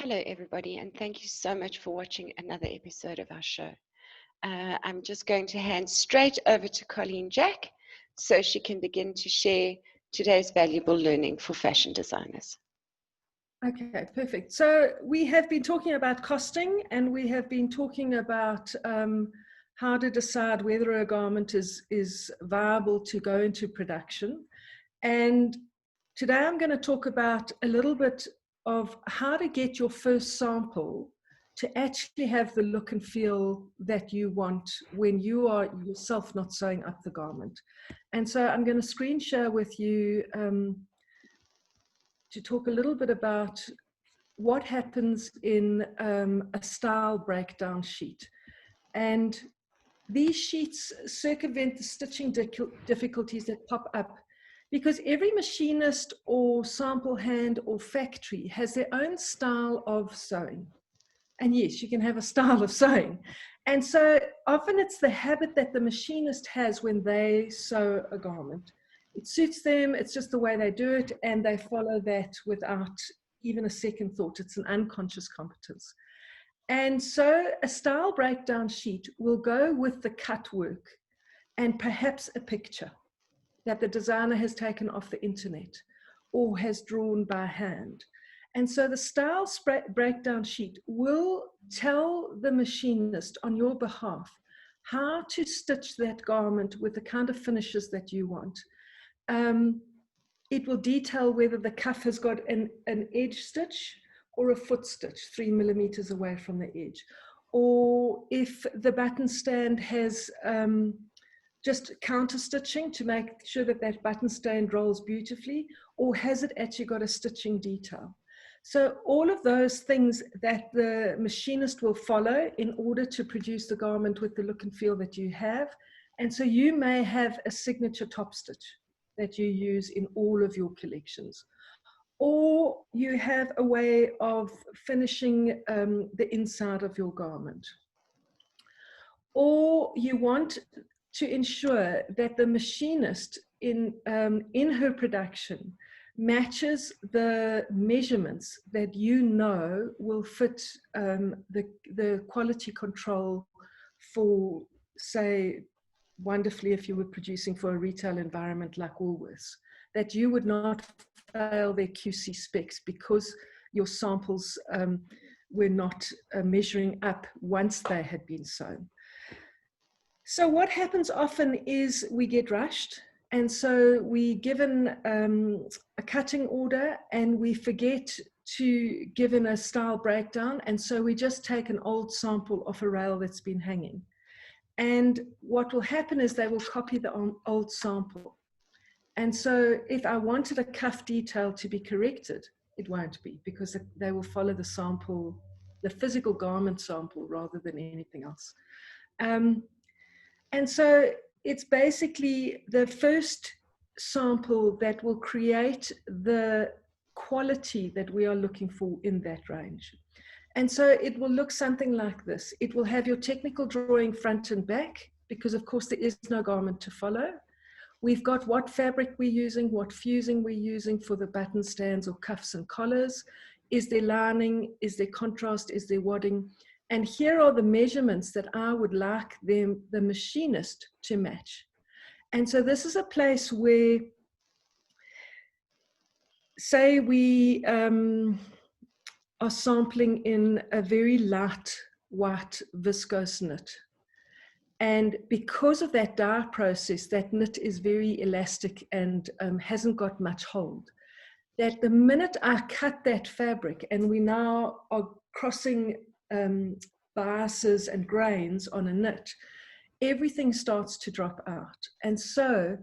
Hello, everybody, and thank you so much for watching another episode of our show. I'm just going to hand straight over to Colleen Jack so she can begin to share today's valuable learning for fashion designers. Okay, perfect. So we have been talking about costing, and we have been talking about how to decide whether a garment is viable to go into production. And today I'm going to talk about a little bit of how to get your first sample to actually have the look and feel that you want when you are yourself not sewing up the garment. And so I'm going to screen share with you to talk a little bit about what happens in a style breakdown sheet. And these sheets circumvent the stitching difficulties that pop up because every machinist or sample hand or factory has their own style of sewing. And yes, you can have a style of sewing. And so often it's the habit that the machinist has when they sew a garment. It suits them, it's just the way they do it, and they follow that without even a second thought. It's an unconscious competence. And so a style breakdown sheet will go with the cut work and perhaps a picture that the designer has taken off the internet or has drawn by hand. And so the style breakdown sheet will tell the machinist on your behalf how to stitch that garment with the kind of finishes that you want. It will detail whether the cuff has got an edge stitch or a foot stitch 3 millimeters away from the edge, or if the button stand has just counter stitching to make sure that that button stand rolls beautifully, or has it actually got a stitching detail. So all of those things that the machinist will follow in order to produce the garment with the look and feel that you have. And so you may have a signature top stitch that you use in all of your collections, or you have a way of finishing the inside of your garment, or you want to ensure that the machinist in her production matches the measurements that you know will fit the quality control for, say, wonderfully, if you were producing for a retail environment like Woolworths, that you would not fail their QC specs because your samples were not measuring up once they had been sewn. So what happens often is we get rushed, and so we given a cutting order and we forget to give in a style breakdown, and so we just take an old sample off a rail that's been hanging. And what will happen is they will copy the old sample. And so if I wanted a cuff detail to be corrected, it won't be, because they will follow the sample, the physical garment sample, rather than anything else. And so it's basically the first sample that will create the quality that we are looking for in that range. And so it will look something like this. It will have your technical drawing front and back, because of course there is no garment to follow. We've got what fabric we're using, what fusing we're using for the button stands or cuffs and collars. Is there lining? Is there contrast? Is there wadding? And here are the measurements that I would like the machinist to match. And so this is a place where, say we are sampling in a very light white viscose knit. And because of that dye process, that knit is very elastic and hasn't got much hold. That the minute I cut that fabric and we now are crossing biases and grains on a knit, everything starts to drop out. And so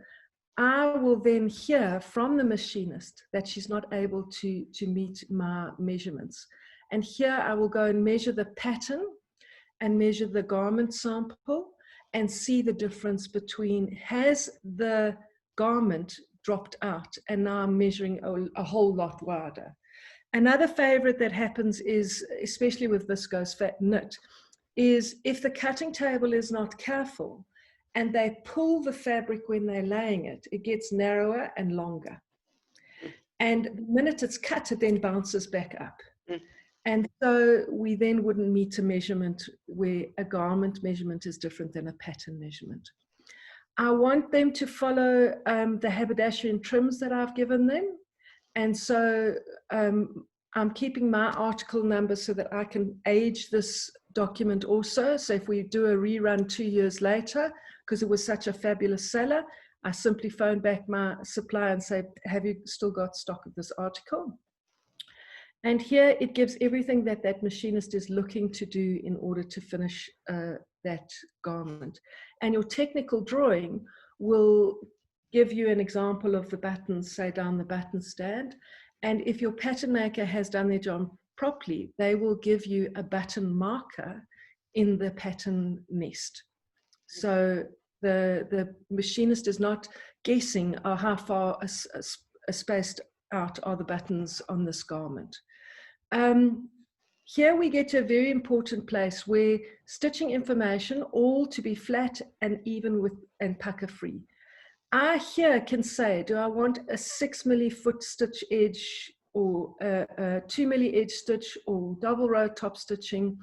I will then hear from the machinist that she's not able to meet my measurements. And here I will go and measure the pattern and measure the garment sample and see the difference between, has the garment dropped out, and now I'm measuring a whole lot wider. Another favorite that happens is, especially with viscose knit, is if the cutting table is not careful and they pull the fabric when they're laying it, it gets narrower and longer. And the minute it's cut, it then bounces back up. And so we then wouldn't meet a measurement where a garment measurement is different than a pattern measurement. I want them to follow the haberdashery and trims that I've given them. And so I'm keeping my article number so that I can age this document also. So if we do a rerun 2 years later, because it was such a fabulous seller, I simply phone back my supplier and say, have you still got stock of this article? And here it gives everything that that machinist is looking to do in order to finish that garment. And your technical drawing will give you an example of the buttons, say down the button stand. And if your pattern maker has done their job properly, they will give you a button marker in the pattern nest. So the machinist is not guessing how far spaced out are the buttons on this garment. Here we get to a very important place where stitching information, all to be flat and even with and pucker free. I here can say, do I want a 6 milli foot stitch edge or a 2 milli edge stitch or double row top stitching?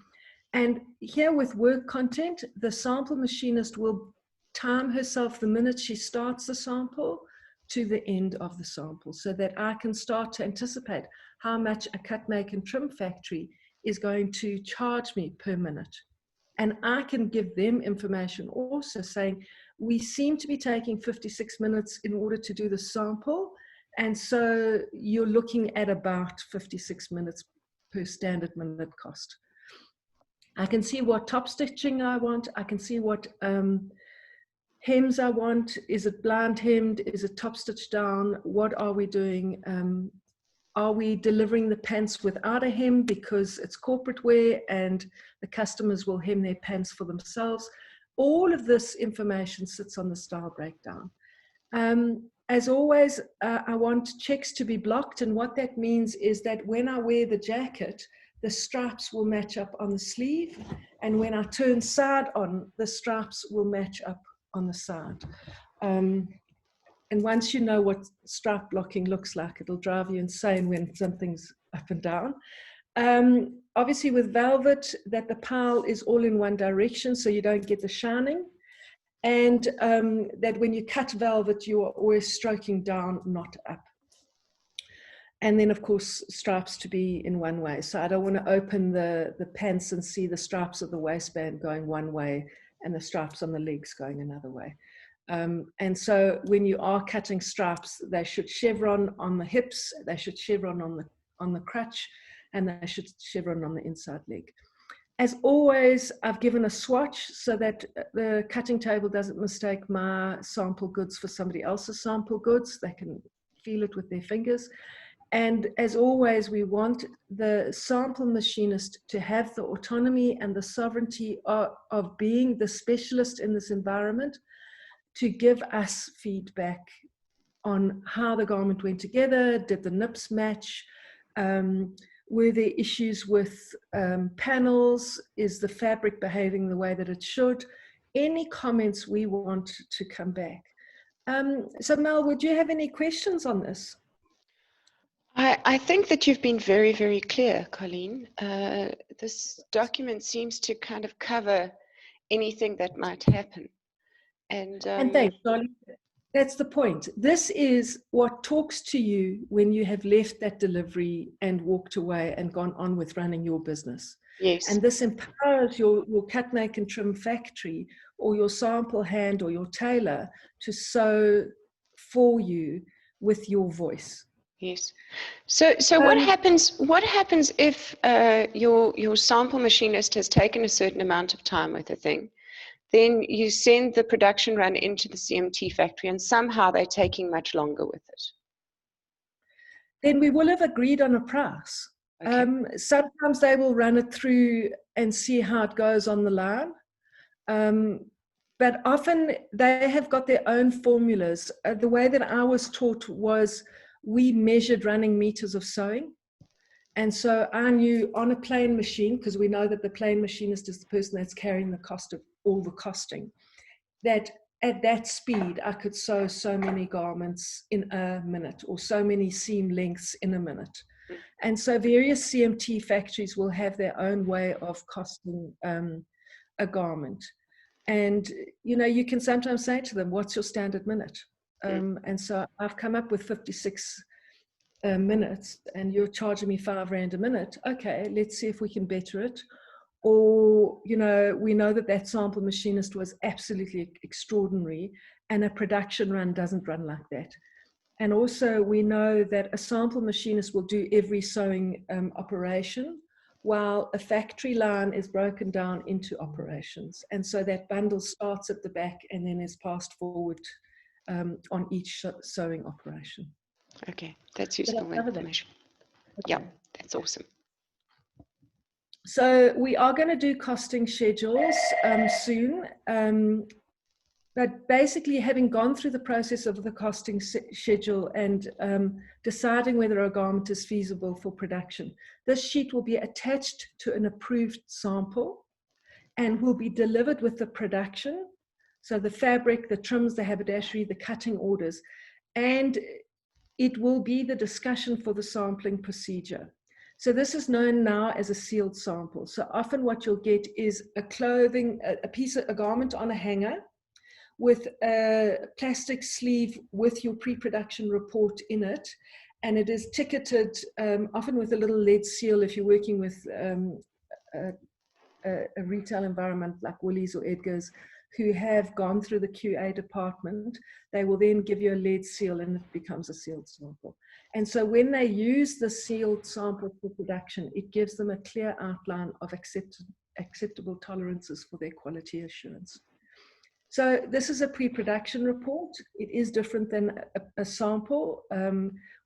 And here with work content, the sample machinist will time herself the minute she starts the sample to the end of the sample, so that I can start to anticipate how much a cut, make and trim factory is going to charge me per minute. And I can give them information also saying, we seem to be taking 56 minutes in order to do the sample. And so you're looking at about 56 minutes per standard minute cost. I can see what top stitching I want. I can see what hems I want. Is it blind hemmed? Is it top stitched down? What are we doing? Are we delivering the pants without a hem because it's corporate wear and the customers will hem their pants for themselves? All of this information sits on the style breakdown. As always, I want checks to be blocked, and what that means is that when I wear the jacket, the stripes will match up on the sleeve, and when I turn side on, the stripes will match up on the side. And once you know what stripe blocking looks like, it'll drive you insane when something's up and down. Obviously with velvet, that the pile is all in one direction, so you don't get the shining. And that when you cut velvet, you are always stroking down, not up. And then, of course, stripes to be in one way. So I don't want to open the pants and see the stripes of the waistband going one way and the stripes on the legs going another way. And so when you are cutting stripes, they should chevron on the hips, they should chevron on the crutch, and they should chevron on the inside leg. As always, I've given a swatch so that the cutting table doesn't mistake my sample goods for somebody else's sample goods. They can feel it with their fingers. And as always, we want the sample machinist to have the autonomy and the sovereignty of being the specialist in this environment, to give us feedback on how the garment went together. Did the nips match? Were there issues with panels? Is the fabric behaving the way that it should? Any comments we want to come back. So Mel, would you have any questions on this? I think that you've been very, very clear, Colleen. This document seems to kind of cover anything that might happen. And thanks, Dolly. That's the point. This is what talks to you when you have left that delivery and walked away and gone on with running your business. Yes. And this empowers your cut, make and trim factory or your sample hand or your tailor to sew for you with your voice. Yes. So what happens if your sample machinist has taken a certain amount of time with a thing? Then you send the production run into the CMT factory and somehow they're taking much longer with it. Then we will have agreed on a price. Okay. Sometimes they will run it through and see how it goes on the line. But often they have got their own formulas. The way that I was taught was we measured running meters of sewing. And so I knew on a plane machine, because we know that the plane machinist is the person that's carrying the cost of all the costing, that at that speed I could sew so many garments in a minute or so many seam lengths in a minute. And so various CMT factories will have their own way of costing a garment. And, you know, you can sometimes say to them, what's your standard minute? And so I've come up with 56 minutes, and you're charging me R5 a minute. Okay, let's see if we can better it. Or, you know, we know that that sample machinist was absolutely extraordinary, and a production run doesn't run like that. And also we know that a sample machinist will do every sewing operation, while a factory line is broken down into operations. And so that bundle starts at the back and then is passed forward on each sewing operation. Okay, that's useful information. Okay. Yeah, that's awesome. So we are going to do costing schedules soon. But basically, having gone through the process of the costing schedule and deciding whether a garment is feasible for production, this sheet will be attached to an approved sample and will be delivered with the production. So the fabric, the trims, the haberdashery, the cutting orders, and it will be the discussion for the sampling procedure. So this is known now as a sealed sample. So often what you'll get is a garment on a hanger with a plastic sleeve with your pre-production report in it. And it is ticketed, often with a little lead seal if you're working with a retail environment like Woolies or Edgar's, who have gone through the QA department. They will then give you a lead seal and it becomes a sealed sample. And so when they use the sealed sample for production, it gives them a clear outline of acceptable tolerances for their quality assurance. So this is a pre-production report. It is different than a sample.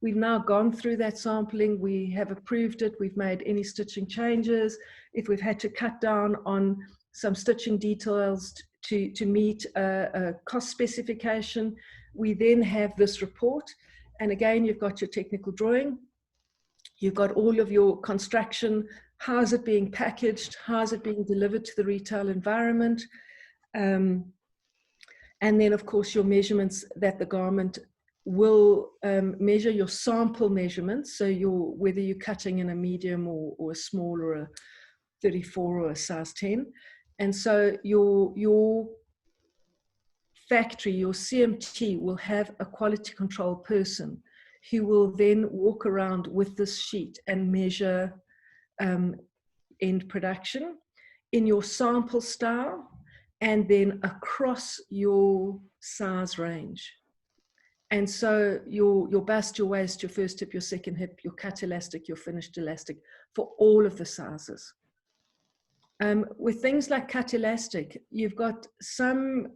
We've now gone through that sampling. We have approved it. We've made any stitching changes. If we've had to cut down on some stitching details to meet a cost specification, we then have this report. And again, you've got your technical drawing. You've got all of your construction. How is it being packaged? How is it being delivered to the retail environment? And then, of course, your measurements that the garment will measure your sample measurements. So whether you're cutting in a medium or a small or a 34 or a size 10. And so your factory, your CMT will have a quality control person who will then walk around with this sheet and measure end production in your sample style, and then across your size range. And so your bust, your waist, your first hip, your second hip, your cut elastic, your finished elastic, for all of the sizes. With things like cut elastic, you've got some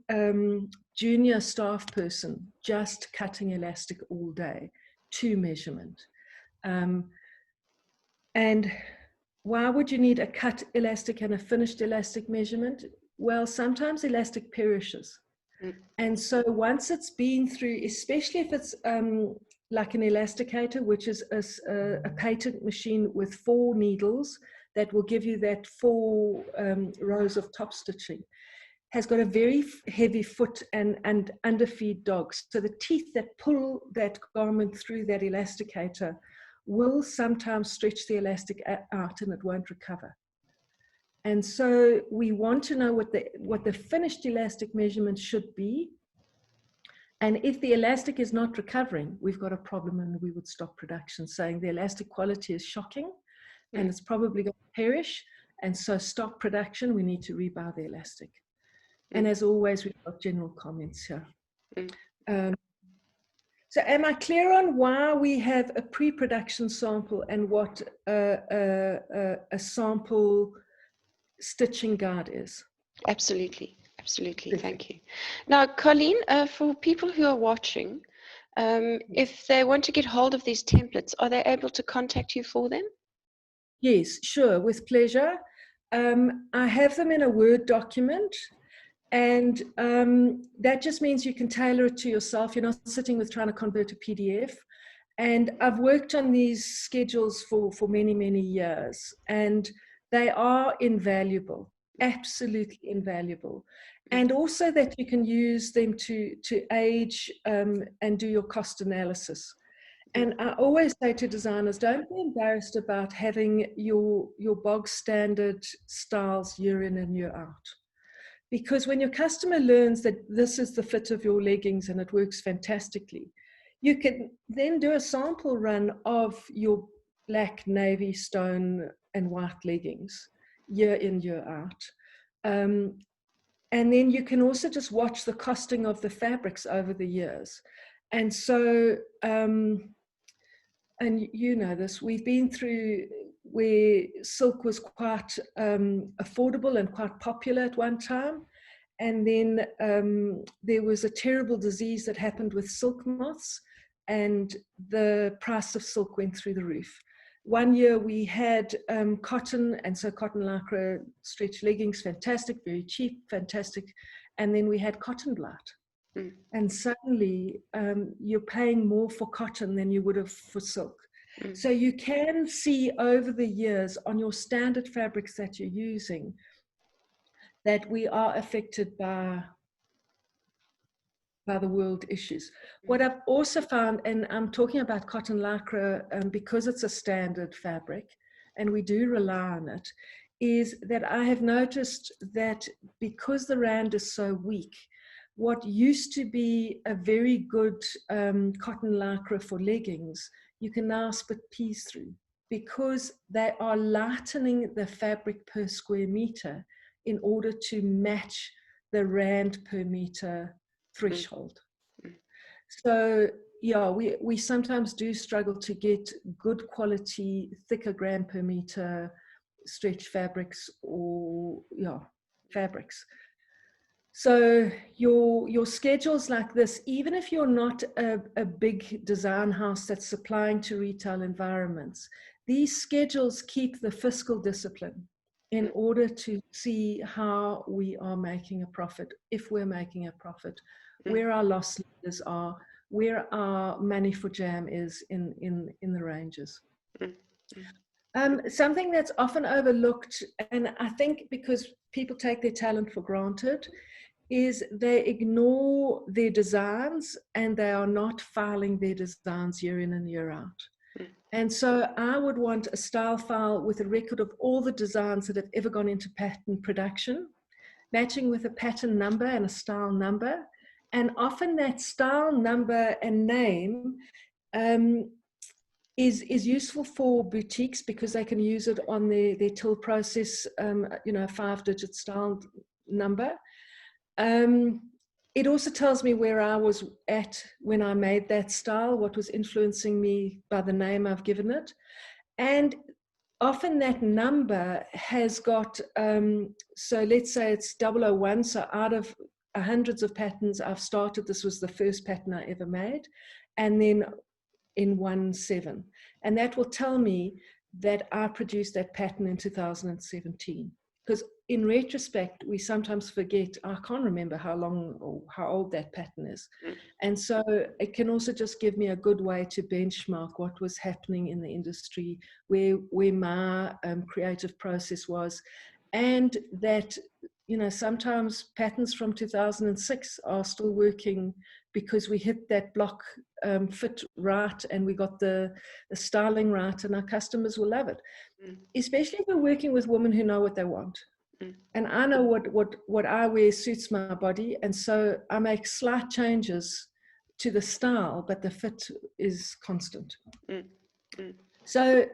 junior staff person just cutting elastic all day to measurement. And why would you need a cut elastic and a finished elastic measurement? Well, sometimes elastic perishes. And so once it's been through, especially if it's like an elasticator, which is a patent machine with 4 needles that will give you that 4 rows of top stitching, has got a very heavy foot and underfeed dogs. So the teeth that pull that garment through that elasticator will sometimes stretch the elastic out and it won't recover. And so we want to know what the finished elastic measurement should be. And if the elastic is not recovering, we've got a problem and we would stop production, saying the elastic quality is shocking and it's probably going to perish. And so stop production, we need to rebuy the elastic. And as always, we've got general comments here. So am I clear on why we have a pre-production sample and what a sample stitching guide is? Absolutely, absolutely. Thank you. Now, Colleen, for people who are watching, if they want to get hold of these templates, are they able to contact you for them? Yes, sure, with pleasure. I have them in a Word document, and that just means you can tailor it to yourself. You're not sitting with trying to convert a PDF. And I've worked on these schedules for many, many years, and they are invaluable, absolutely invaluable. And also that you can use them to age and do your cost analysis. And I always say to designers, don't be embarrassed about having your bog standard styles year in and year out. Because when your customer learns that this is the fit of your leggings and it works fantastically, you can then do a sample run of your black, navy, stone, and white leggings year in, year out. And then you can also just watch the costing of the fabrics over the years. And so, and you know this, we've been through where silk was quite affordable and quite popular at one time. And then there was a terrible disease that happened with silk moths, and the price of silk went through the roof. One year we had cotton, and so cotton lycra stretch leggings, fantastic, very cheap, fantastic. And then we had cotton blight. And suddenly you're paying more for cotton than you would have for silk. So you can see over the years on your standard fabrics that you're using that we are affected by the world issues. What I've also found, and I'm talking about cotton lycra because it's a standard fabric and we do rely on it, is that I have noticed that because the rand is so weak, what used to be a very good cotton lycra for leggings, you can now split peas through because they are lightening the fabric per square meter in order to match the rand per meter threshold. So yeah, we sometimes do struggle to get good quality, thicker gram per meter stretch fabrics or fabrics. So your schedules like this, even if you're not a big design house that's supplying to retail environments, these schedules keep the fiscal discipline in order to see how we are making a profit, if we're making a profit, where our loss leaders are, where our money for jam is in the ranges. Something that's often overlooked, and I think because people take their talent for granted, is they ignore their designs and they are not filing their designs year in and year out. And so I would want a style file with a record of all the designs that have ever gone into pattern production, matching with a pattern number and a style number. And often that style number and name is useful for boutiques because they can use it on their till process, a 5-digit style number. It also tells me where I was at when I made that style, what was influencing me by the name I've given it. And often that number has got, so let's say it's 001, so out of hundreds of patterns I've started, this was the first pattern I ever made, and then in 17. And that will tell me that I produced that pattern in 2017. Because in retrospect, we sometimes forget, I can't remember how long or how old that pattern is. And so it can also just give me a good way to benchmark what was happening in the industry, where my creative process was. And that, sometimes patterns from 2006 are still working because we hit that block fit right and we got the styling right and our customers will love it. Especially if we're working with women who know what they want. And I know what I wear suits my body, and so I make slight changes to the style, but the fit is constant. So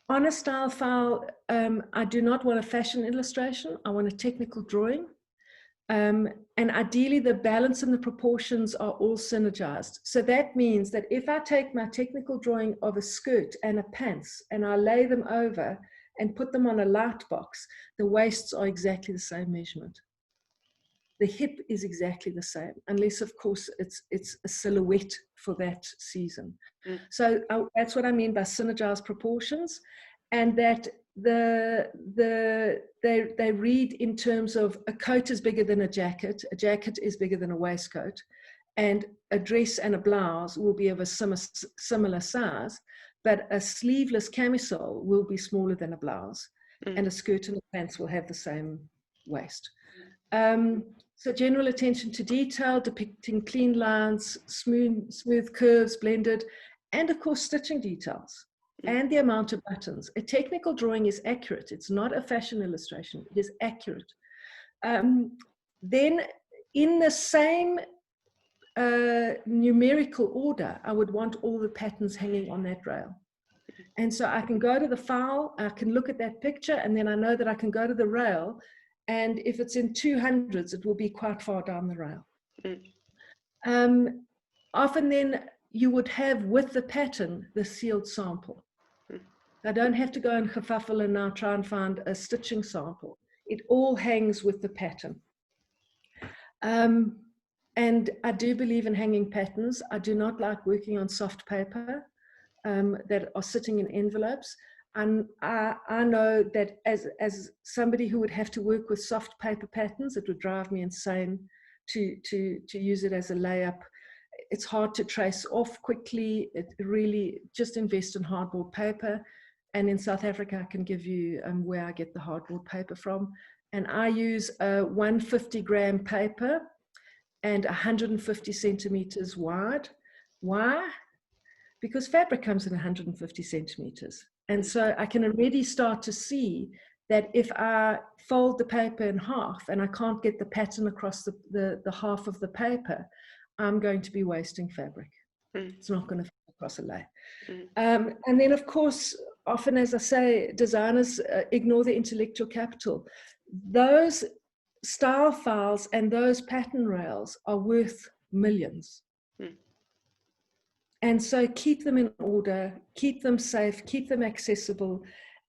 on a style file, I do not want a fashion illustration. I want a technical drawing. And ideally, the balance and the proportions are all synergized. So that means that if I take my technical drawing of a skirt and a pants and I lay them over and put them on a light box, the waists are exactly the same measurement. The hip is exactly the same, unless, of course, it's a silhouette for that season. So that's what I mean by synergized proportions, and that they read in terms of a coat is bigger than a jacket is bigger than a waistcoat, and a dress and a blouse will be of a similar size, but a sleeveless camisole will be smaller than a blouse, and a skirt and a pants will have the same waist. So general attention to detail, depicting clean lines, smooth curves, blended, and of course stitching details and the amount of buttons. A technical drawing is accurate. It's not a fashion illustration. It is accurate. Then in the same numerical order, I would want all the patterns hanging on that rail. And so I can go to the file, I can look at that picture, and then I know that I can go to the rail, and if it's in 200s, it will be quite far down the rail. Often then you would have with the pattern the sealed sample. I don't have to go and kerfuffle and now try and find a stitching sample. It all hangs with the pattern. And I do believe in hanging patterns. I do not like working on soft paper that are sitting in envelopes. And I know that as somebody who would have to work with soft paper patterns, it would drive me insane to use it as a layup. It's hard to trace off quickly. It really just invest in hardboard paper. And in South Africa, I can give you where I get the hardboard paper from. And I use a 150-gram paper and 150 centimeters wide. Why? Because fabric comes in 150 centimeters. And so I can already start to see that if I fold the paper in half and I can't get the pattern across the half of the paper, I'm going to be wasting fabric. It's not going to fit across a lay. And then, of course, often, as I say, designers ignore the intellectual capital. Those style files and those pattern rails are worth millions. And so keep them in order, keep them safe, keep them accessible.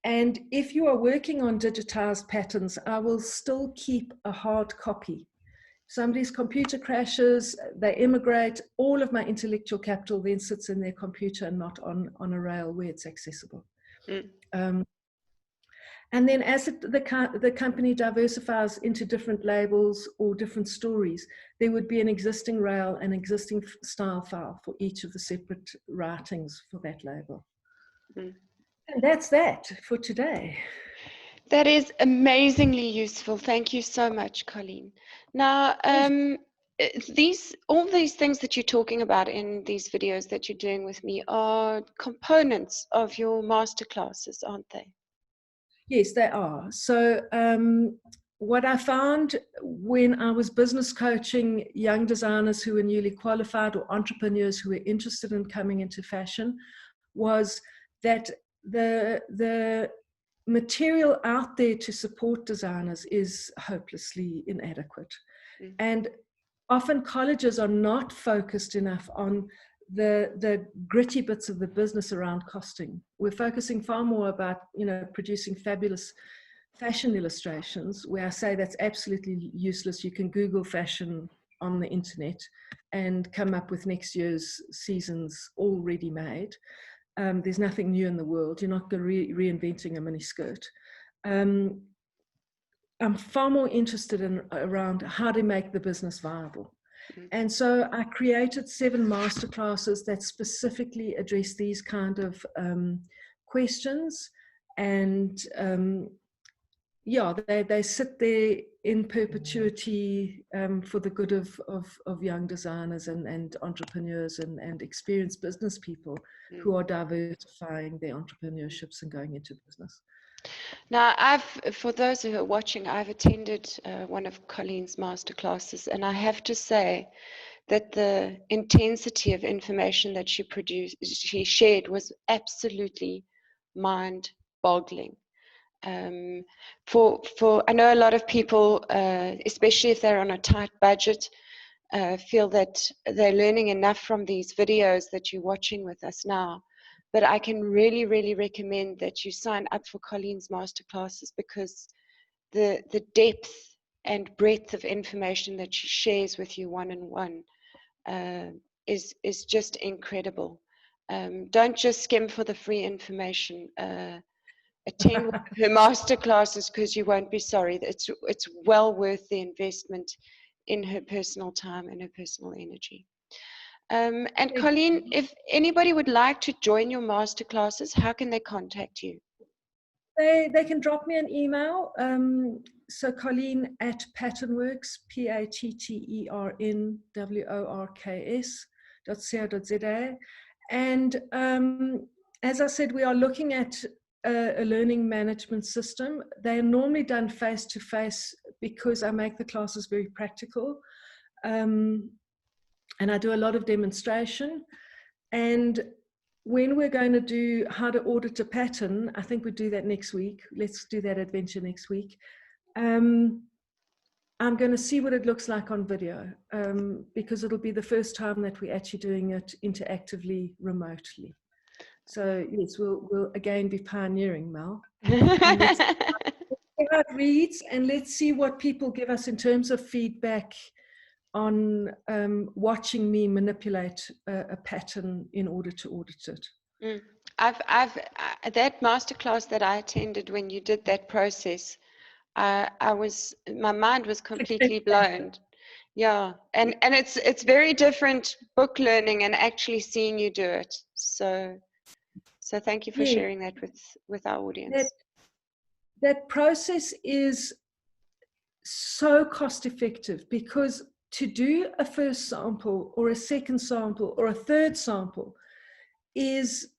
And if you are working on digitized patterns, I will still keep a hard copy. Somebody's computer crashes, they immigrate, all of my intellectual capital then sits in their computer and not on a rail where it's accessible. And then as the company diversifies into different labels or different stories, there would be an existing rail and existing style file for each of the separate writings for that label. And that's that for today. That is amazingly useful. Thank you so much, Colleen. Now, all these things that you're talking about in these videos that you're doing with me are components of your masterclasses, aren't they? Yes, they are. So what I found when I was business coaching young designers who were newly qualified or entrepreneurs who were interested in coming into fashion was that the material out there to support designers is hopelessly inadequate. And often colleges are not focused enough on the gritty bits of the business around costing. We're focusing far more about, producing fabulous fashion illustrations, where I say that's absolutely useless. You can Google fashion on the internet and come up with next year's seasons already made. There's nothing new in the world. You're not reinventing a mini skirt. I'm far more interested in around how to make the business viable. And so I created 7 masterclasses that specifically address these kind of questions. And they sit there in perpetuity for the good of young designers and entrepreneurs and experienced business people who are diversifying their entrepreneurships and going into business. Now, for those who are watching, I've attended one of Colleen's masterclasses, and I have to say that the intensity of information that she shared was absolutely mind-boggling. I know a lot of people, especially if they're on a tight budget, feel that they're learning enough from these videos that you're watching with us now. But I can really, really recommend that you sign up for Colleen's masterclasses, because the depth and breadth of information that she shares with you one-on-one is just incredible. Don't just skim for the free information. Attend one of her masterclasses, because you won't be sorry. It's well worth the investment in her personal time and her personal energy. And Colleen, if anybody would like to join your masterclasses, how can they contact you? They can drop me an email. So Colleen at Patternworks, patternworks.co.za. And as I said, we are looking at a learning management system. They are normally done face-to-face because I make the classes very practical. And I do a lot of demonstration. And when we're going to do how to audit a pattern, I think we do that next week. Let's do that adventure next week. I'm going to see what it looks like on video, because it'll be the first time that we're actually doing it interactively, remotely. So yes, we'll again be pioneering, Mel. And let's see how it reads, and let's see what people give us in terms of feedback on watching me manipulate a pattern in order to audit it. That masterclass that I attended when you did that process, my mind was completely blown. Yeah, and it's very different book learning and actually seeing you do it. So thank you for sharing that with our audience. That process is so cost effective, because to do a first sample or a second sample or a third sample is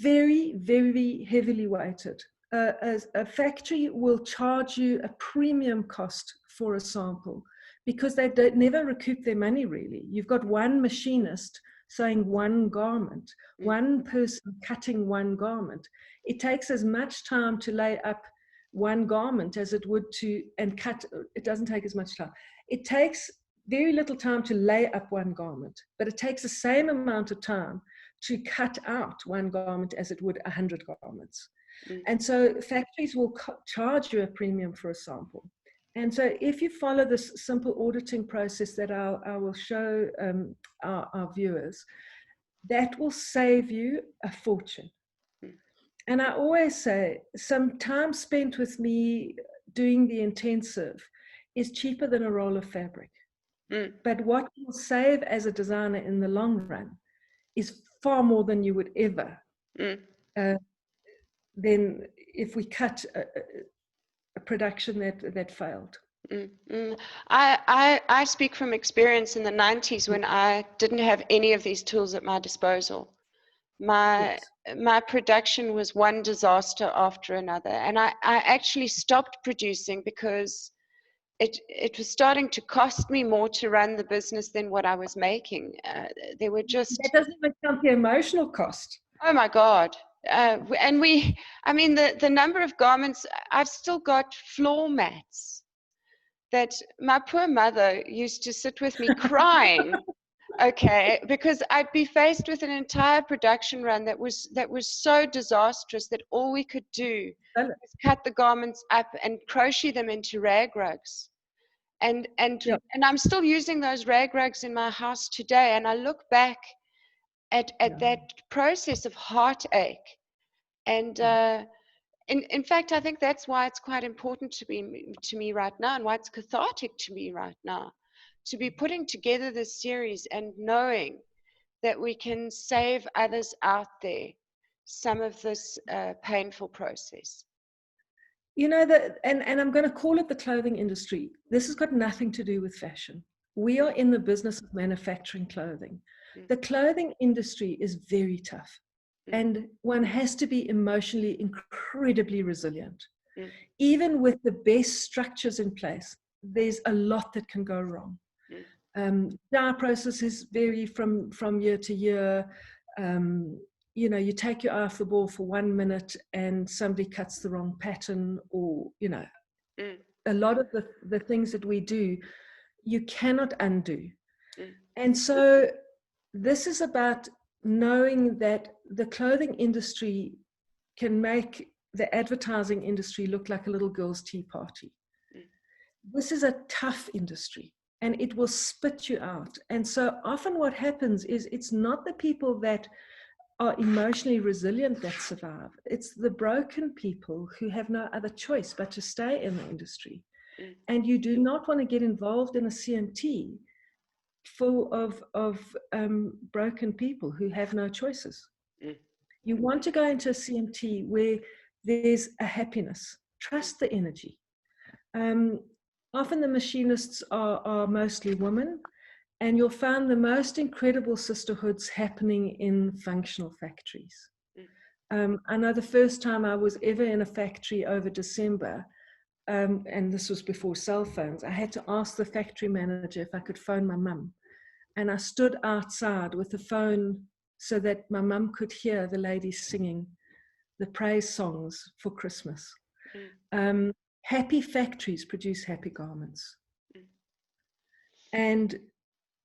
very, very heavily weighted. A factory will charge you a premium cost for a sample because they never recoup their money, really. You've got one machinist sewing one garment, one person cutting one garment. It takes as much time to lay up one garment as it would and cut. It doesn't take as much time. It takes very little time to lay up one garment, but it takes the same amount of time to cut out one garment as it would 100 garments. And so factories will charge you a premium for a sample. And so if you follow this simple auditing process that I will show our viewers, that will save you a fortune. And I always say, some time spent with me doing the intensive is cheaper than a roll of fabric. But what you'll save as a designer in the long run is far more than you would ever then if we cut a production that failed. I speak from experience in the 90s when I didn't have any of these tools at my disposal. My production was one disaster after another, and I actually stopped producing because it was starting to cost me more to run the business than what I was making. There were just... That doesn't even count the emotional cost. Oh my God. And the number of garments, I've still got floor mats that my poor mother used to sit with me crying, okay, because I'd be faced with an entire production run that was so disastrous that all we could do was cut the garments up and crochet them into rag rugs. And I'm still using those rag rugs in my house today, and I look back at that process of heartache. And in fact, I think that's why it's quite important to me right now, and why it's cathartic to me right now, to be putting together this series and knowing that we can save others out there some of this painful process. You know, and I'm going to call it the clothing industry. This has got nothing to do with fashion. We are in the business of manufacturing clothing. The clothing industry is very tough, and one has to be emotionally incredibly resilient. Even with the best structures in place, there's a lot that can go wrong. Dye processes vary from year to year. You know, you take your eye off the ball for 1 minute and somebody cuts the wrong pattern, or, you know, a lot of the things that we do, you cannot undo. And so this is about knowing that the clothing industry can make the advertising industry look like a little girl's tea party. This is a tough industry, and it will spit you out. And so often what happens is it's not the people that are emotionally resilient that survive. It's the broken people who have no other choice but to stay in the industry. And you do not want to get involved in a CMT full of broken people who have no choices. You want to go into a CMT where there's a happiness. Trust the energy. Often the machinists are mostly women, and you'll find the most incredible sisterhoods happening in functional factories. I know the first time I was ever in a factory over December, and this was before cell phones, I had to ask the factory manager if I could phone my mum. And I stood outside with the phone so that my mum could hear the ladies singing the praise songs for Christmas. Happy factories produce happy garments. And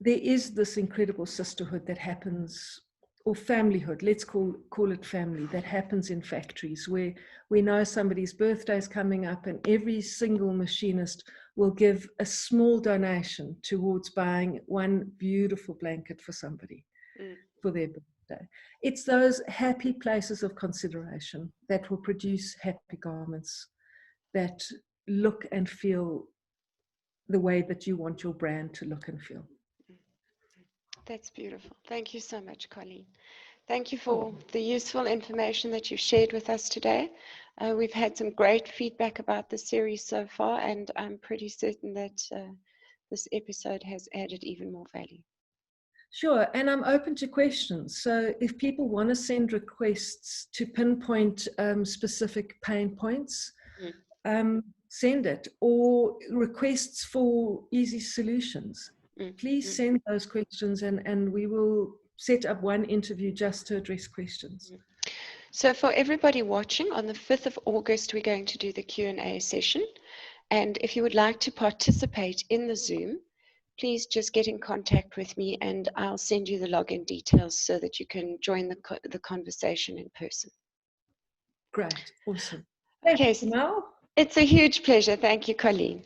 there is this incredible sisterhood that happens, or familyhood, let's call it family, that happens in factories where we know somebody's birthday is coming up and every single machinist will give a small donation towards buying one beautiful blanket for somebody for their birthday. It's those happy places of consideration that will produce happy garments that look and feel the way that you want your brand to look and feel. That's beautiful. Thank you so much, Colleen. Thank you for the useful information that you've shared with us today. We've had some great feedback about the series so far, and I'm pretty certain that this episode has added even more value. Sure, and I'm open to questions. So if people want to send requests to pinpoint specific pain points, send it, or requests for easy solutions. Please send those questions, and we will set up one interview just to address questions. So for everybody watching, on the 5th of August, we're going to do the Q&A session. And if you would like to participate in the Zoom, please just get in contact with me and I'll send you the login details so that you can join the conversation in person. Great, awesome. Okay, Thanks, Mel. It's a huge pleasure. Thank you, Colleen.